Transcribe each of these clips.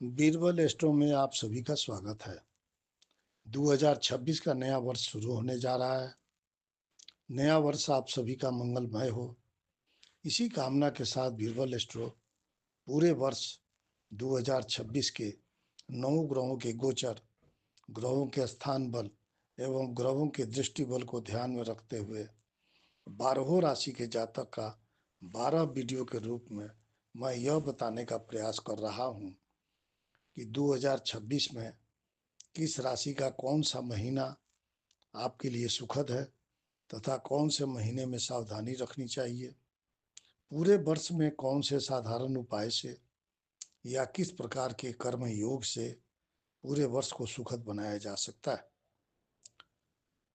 Birbal astro में आप सभी का स्वागत है। 2026 का नया वर्ष शुरू होने जा रहा है। नया वर्ष आप सभी का मंगलमय हो, इसी कामना के साथ बीरबल एस्ट्रो पूरे वर्ष 2026 के 9 ग्रहों के गोचर, ग्रहों के स्थान बल एवं ग्रहों के दृष्टि बल को ध्यान में रखते हुए 12 राशि के जातक का 12 वीडियो के रूप में मैं यह बताने का प्रयास कर रहा हूँ कि 2026 में किस राशि का कौन सा महीना आपके लिए सुखद है तथा कौन से महीने में सावधानी रखनी चाहिए। पूरे वर्ष में कौन से साधारण उपाय से या किस प्रकार के कर्म योग से पूरे वर्ष को सुखद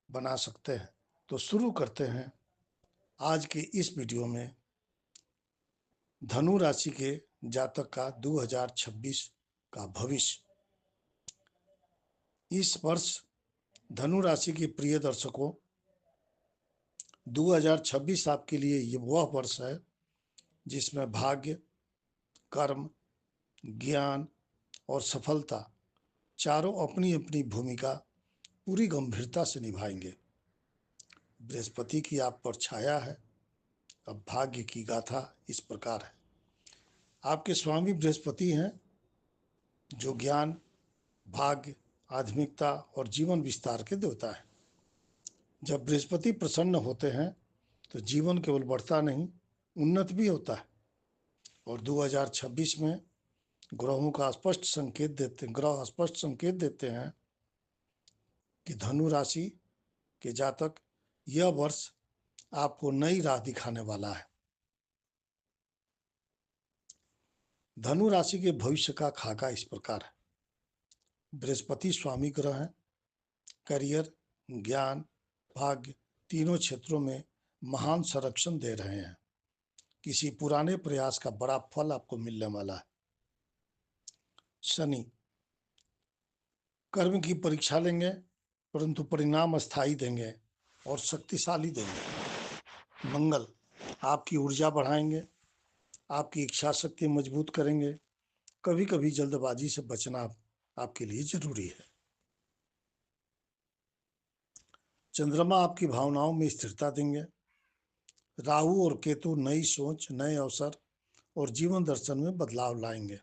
बना सकते हैं। तो शुरू करते हैं आज के इस वीडियो में धनु राशि के जातक का 2026 का भविष्य। इस वर्ष धनु राशि के प्रिय दर्शकों, 2026 आपके लिए ये वह वर्ष है जिसमें भाग्य, कर्म, ज्ञान और सफलता चारों अपनी अपनी भूमिका पूरी गंभीरता से निभाएंगे। बृहस्पति की आप पर छाया है। अब भाग्य की गाथा इस प्रकार है। आपके स्वामी बृहस्पति हैं, जो ज्ञान, भाग्य, आध्यात्मिकता और जीवन विस्तार के देवता है। जब बृहस्पति प्रसन्न होते हैं तो जीवन केवल बढ़ता नहीं, उन्नत भी होता है। और 2026 में ग्रह स्पष्ट संकेत देते हैं कि धनु राशि के जातक, यह वर्ष आपको नई राह दिखाने वाला है। धनु राशि के भविष्य का खाका इस प्रकार है। बृहस्पति स्वामी ग्रह है। करियर, ज्ञान, भाग्य तीनों क्षेत्रों में महान संरक्षण दे रहे हैं। किसी पुराने प्रयास का बड़ा फल आपको मिलने वाला है। शनि कर्म की परीक्षा लेंगे, परंतु परिणाम अस्थायी देंगे और शक्तिशाली देंगे। मंगल आपकी ऊर्जा बढ़ाएंगे, आपकी इच्छा शक्ति मजबूत करेंगे। कभी कभी जल्दबाजी से बचना आपके लिए जरूरी है। चंद्रमा आपकी भावनाओं में स्थिरता देंगे। राहु और केतु नई सोच, नए अवसर और जीवन दर्शन में बदलाव लाएंगे।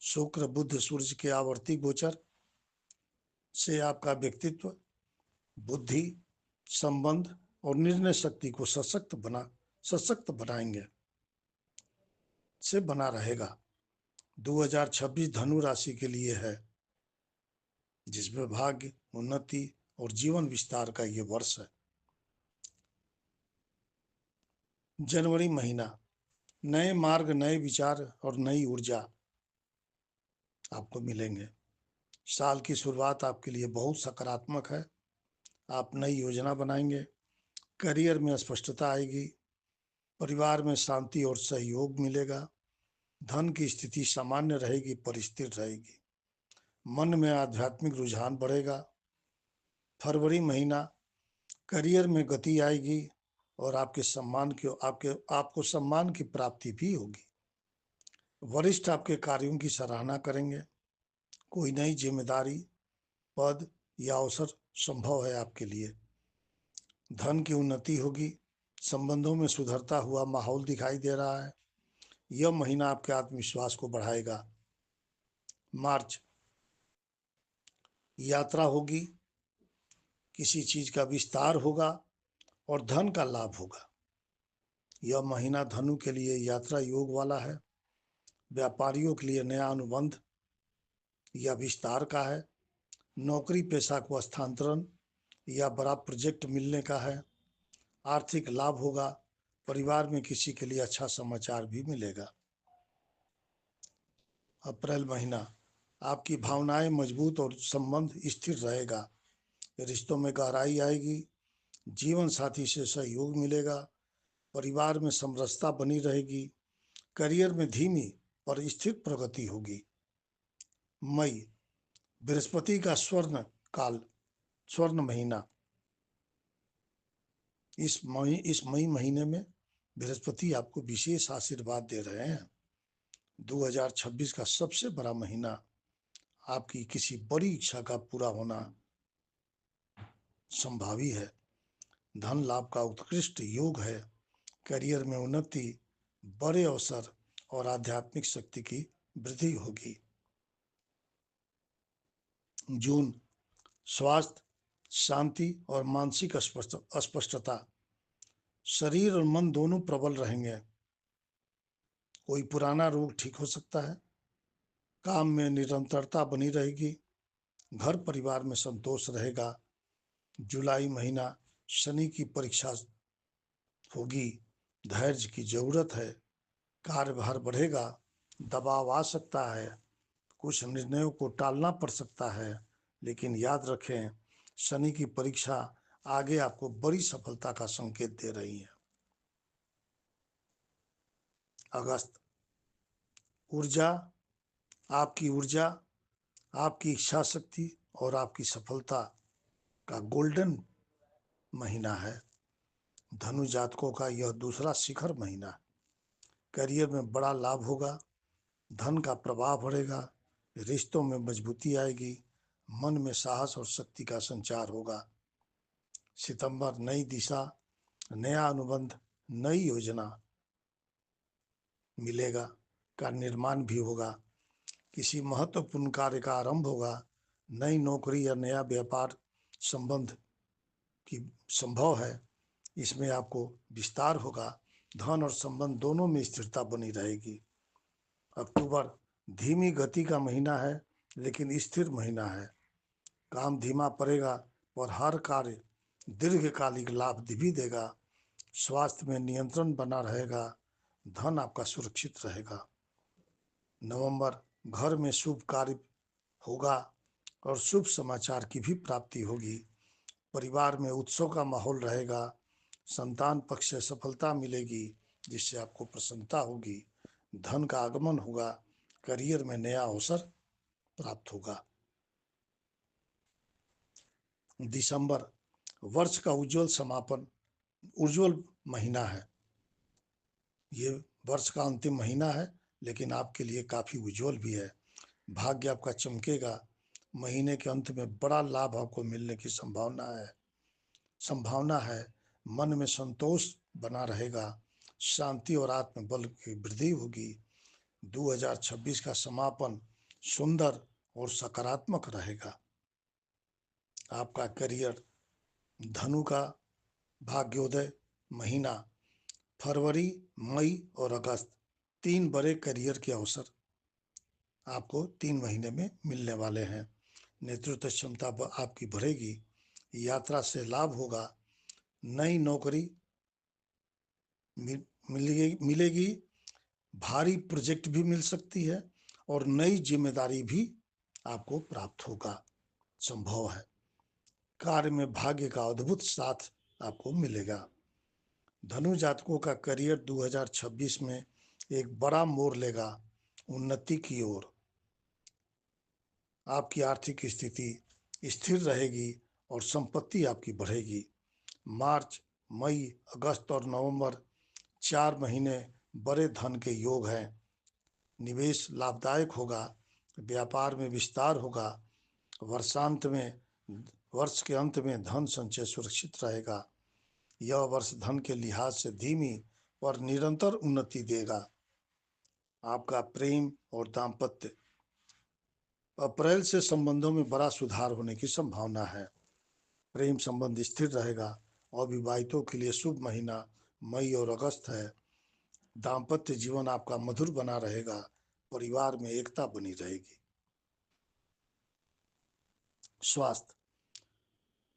शुक्र, बुध, सूर्य के आवर्ती गोचर से आपका व्यक्तित्व, बुद्धि, संबंध और निर्णय शक्ति को सशक्त बनाएंगे से बना रहेगा। 2026 धनु राशि के लिए है, जिसमें भाग्य, उन्नति और जीवन विस्तार का ये वर्ष है। जनवरी महीना, नए मार्ग, नए विचार और नई ऊर्जा आपको मिलेंगे। साल की शुरुआत आपके लिए बहुत सकारात्मक है। आप नई योजना बनाएंगे। करियर में स्पष्टता आएगी। परिवार में शांति और सहयोग मिलेगा। धन की स्थिति सामान्य रहेगी पर स्थिर रहेगी। मन में आध्यात्मिक रुझान बढ़ेगा। फरवरी महीना, करियर में गति आएगी और आपको सम्मान की प्राप्ति भी होगी। वरिष्ठ आपके कार्यों की सराहना करेंगे। कोई नई जिम्मेदारी, पद या अवसर संभव है आपके लिए। धन की उन्नति होगी। संबंधों में सुधरता हुआ माहौल दिखाई दे रहा है। यह महीना आपके आत्मविश्वास को बढ़ाएगा। मार्च, यात्रा होगी, किसी चीज का विस्तार होगा और धन का लाभ होगा। यह महीना धनु के लिए यात्रा योग वाला है। व्यापारियों के लिए नया अनुबंध या विस्तार का है। नौकरी पेशा को स्थानांतरण या बड़ा प्रोजेक्ट मिलने का है। आर्थिक लाभ होगा। परिवार में किसी के लिए अच्छा समाचार भी मिलेगा। अप्रैल महीना, आपकी भावनाएं मजबूत और संबंध स्थिर रहेगा। रिश्तों में गहराई आएगी। जीवन साथी से सहयोग मिलेगा। परिवार में समरसता बनी रहेगी। करियर में धीमी और स्थिर प्रगति होगी। मई, बृहस्पति का स्वर्ण महीना। इस मई महीने में बृहस्पति आपको विशेष आशीर्वाद दे रहे हैं। 2026 का सबसे बड़ा महीना, आपकी किसी बड़ी इच्छा का पूरा होना संभावी है। धन लाभ का उत्कृष्ट योग है। करियर में उन्नति, बड़े अवसर और आध्यात्मिक शक्ति की वृद्धि होगी। जून, स्वास्थ्य, शांति और मानसिक अस्पष्टता, शरीर और मन दोनों प्रबल रहेंगे। कोई पुराना रोग ठीक हो सकता है। काम में निरंतरता बनी रहेगी। घर परिवार में संतोष रहेगा। जुलाई महीना शनि की परीक्षा होगी। धैर्य की जरूरत है। कार्यभार बढ़ेगा। दबाव आ सकता है। कुछ निर्णयों को टालना पड़ सकता है, लेकिन याद रखें, शनि की परीक्षा आगे आपको बड़ी सफलता का संकेत दे रही है। अगस्त, ऊर्जा, ऊर्जा, आपकी इच्छा शक्ति और आपकी सफलता का गोल्डन महीना है। धनु जातकों का यह दूसरा शिखर महीना है। करियर में बड़ा लाभ होगा। धन का प्रवाह बढ़ेगा। रिश्तों में मजबूती आएगी। मन में साहस और शक्ति का संचार होगा। सितंबर, नई दिशा, नया अनुबंध, नई योजना मिलेगा का निर्माण भी होगा। किसी महत्वपूर्ण कार्य का आरंभ होगा। नई नौकरी या नया व्यापार संबंध की संभव है। इसमें आपको विस्तार होगा। धन और संबंध दोनों में स्थिरता बनी रहेगी। अक्टूबर, धीमी गति का महीना है, लेकिन स्थिर महीना है। काम धीमा पड़ेगा और हर कार्य दीर्घकालिक लाभ भी देगा। स्वास्थ्य में नियंत्रण बना रहेगा। धन आपका सुरक्षित रहेगा। नवंबर, घर में शुभ कार्य होगा और शुभ समाचार की भी प्राप्ति होगी। परिवार में उत्सव का माहौल रहेगा। संतान पक्ष से सफलता मिलेगी, जिससे आपको प्रसन्नता होगी। धन का आगमन होगा। करियर में नया अवसर प्राप्त होगा। दिसंबर, वर्ष का उज्जवल महीना है। ये वर्ष का अंतिम महीना है, लेकिन आपके लिए काफी उज्जवल भी है। भाग्य आपका चमकेगा। महीने के अंत में बड़ा लाभ आपको मिलने की संभावना है। मन में संतोष बना रहेगा। शांति और आत्मबल की वृद्धि होगी। 2026 का समापन सुंदर और सकारात्मक रहेगा। आपका करियर, धनु का भाग्योदय महीना, फरवरी, मई और अगस्त, 3 बड़े करियर के अवसर आपको 3 महीने में मिलने वाले हैं। नेतृत्व क्षमता आपकी बढ़ेगी। यात्रा से लाभ होगा। नई नौकरी मिलेगी। भारी प्रोजेक्ट भी मिल सकती है और नई जिम्मेदारी भी आपको प्राप्त होगा, संभव है। कार्य में भाग्य का अद्भुत साथ आपको मिलेगा। धनु जातकों का करियर 2026 में एक बड़ा मोड़ लेगा, उन्नति की ओर। आपकी आर्थिक स्थिति स्थिर रहेगी और संपत्ति आपकी बढ़ेगी। मार्च, मई, अगस्त और नवंबर 4 महीने बड़े धन के योग हैं। निवेश लाभदायक होगा। व्यापार में विस्तार होगा। वर्ष के अंत में धन संचय सुरक्षित रहेगा। यह वर्ष धन के लिहाज से धीमी और निरंतर उन्नति देगा। आपका प्रेम और दाम्पत्य, अप्रैल से संबंधों में बड़ा सुधार होने की संभावना है। प्रेम संबंध स्थिर रहेगा। अविवाहितों के लिए शुभ महीना मई और अगस्त है। दाम्पत्य जीवन आपका मधुर बना रहेगा। परिवार में एकता बनी रहेगी। स्वास्थ्य,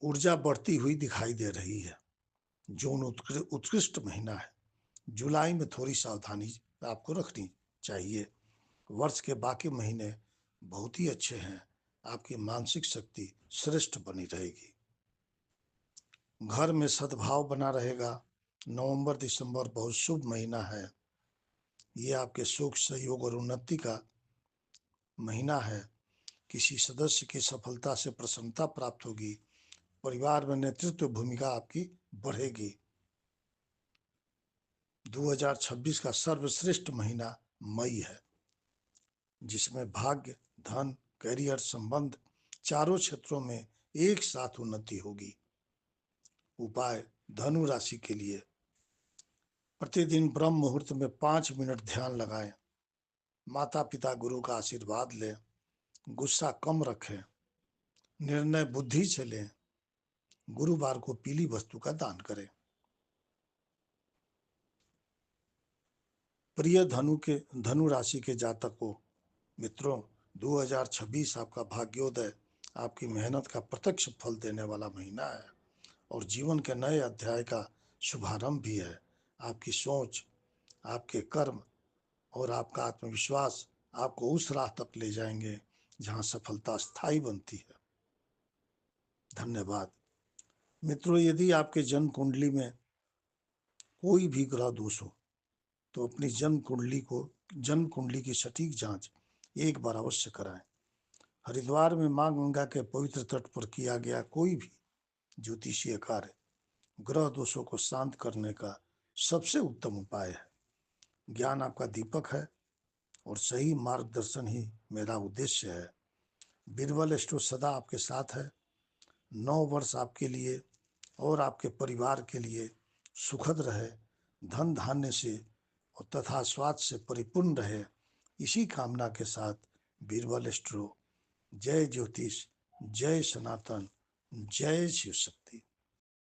ऊर्जा बढ़ती हुई दिखाई दे रही है। जून उत्कृष्ट महीना है। जुलाई में थोड़ी सावधानी आपको रखनी चाहिए। वर्ष के बाकी महीने बहुत ही अच्छे हैं। आपकी मानसिक शक्ति श्रेष्ठ बनी रहेगी। घर में सद्भाव बना रहेगा। नवंबर दिसंबर बहुत शुभ महीना है। ये आपके सुख, सहयोग और उन्नति का महीना है। किसी सदस्य की सफलता से प्रसन्नता प्राप्त होगी। परिवार में नेतृत्व भूमिका आपकी बढ़ेगी। 2026 का सर्वश्रेष्ठ महीना मई है। जिसमें भाग्य, धन, करियर, संबंध चारों क्षेत्रों में एक साथ उन्नति होगी। उपाय: धनु राशि के लिए प्रतिदिन ब्रह्म मुहूर्त में 5 मिनट ध्यान लगाएं। माता पिता गुरु का आशीर्वाद लें। गुस्सा कम रखें। निर्णय बुद्धि से लें। गुरुवार को पीली वस्तु का दान करें। प्रिय धनु राशि के जातकों, मित्रों, 2026 आपका भाग्योदय, आपकी मेहनत का प्रत्यक्ष फल देने वाला महीना है और जीवन के नए अध्याय का शुभारंभ भी है। आपकी सोच, आपके कर्म और आपका आत्मविश्वास आपको उस राह तक ले जाएंगे जहां सफलता स्थायी बनती है। धन्यवाद। मित्रों, यदि आपके जन्म कुंडली में कोई भी ग्रह दोष हो तो अपनी जन्म कुंडली की सटीक जांच एक बार अवश्य कराएं। हरिद्वार में मां गंगा के पवित्र तट पर किया गया कोई भी ज्योतिषीय कार्य ग्रह दोषों को शांत करने का सबसे उत्तम उपाय है। ज्ञान आपका दीपक है और सही मार्गदर्शन ही मेरा उद्देश्य है। बीरबल स्टोर सदा आपके साथ है। 9 वर्ष आपके लिए और आपके परिवार के लिए सुखद रहे, धन धान्य से और तथा स्वास्थ्य से परिपूर्ण रहे, इसी कामना के साथ बीरबल स्टोर। जय ज्योतिष, जय सनातन, जय शिव शक्ति।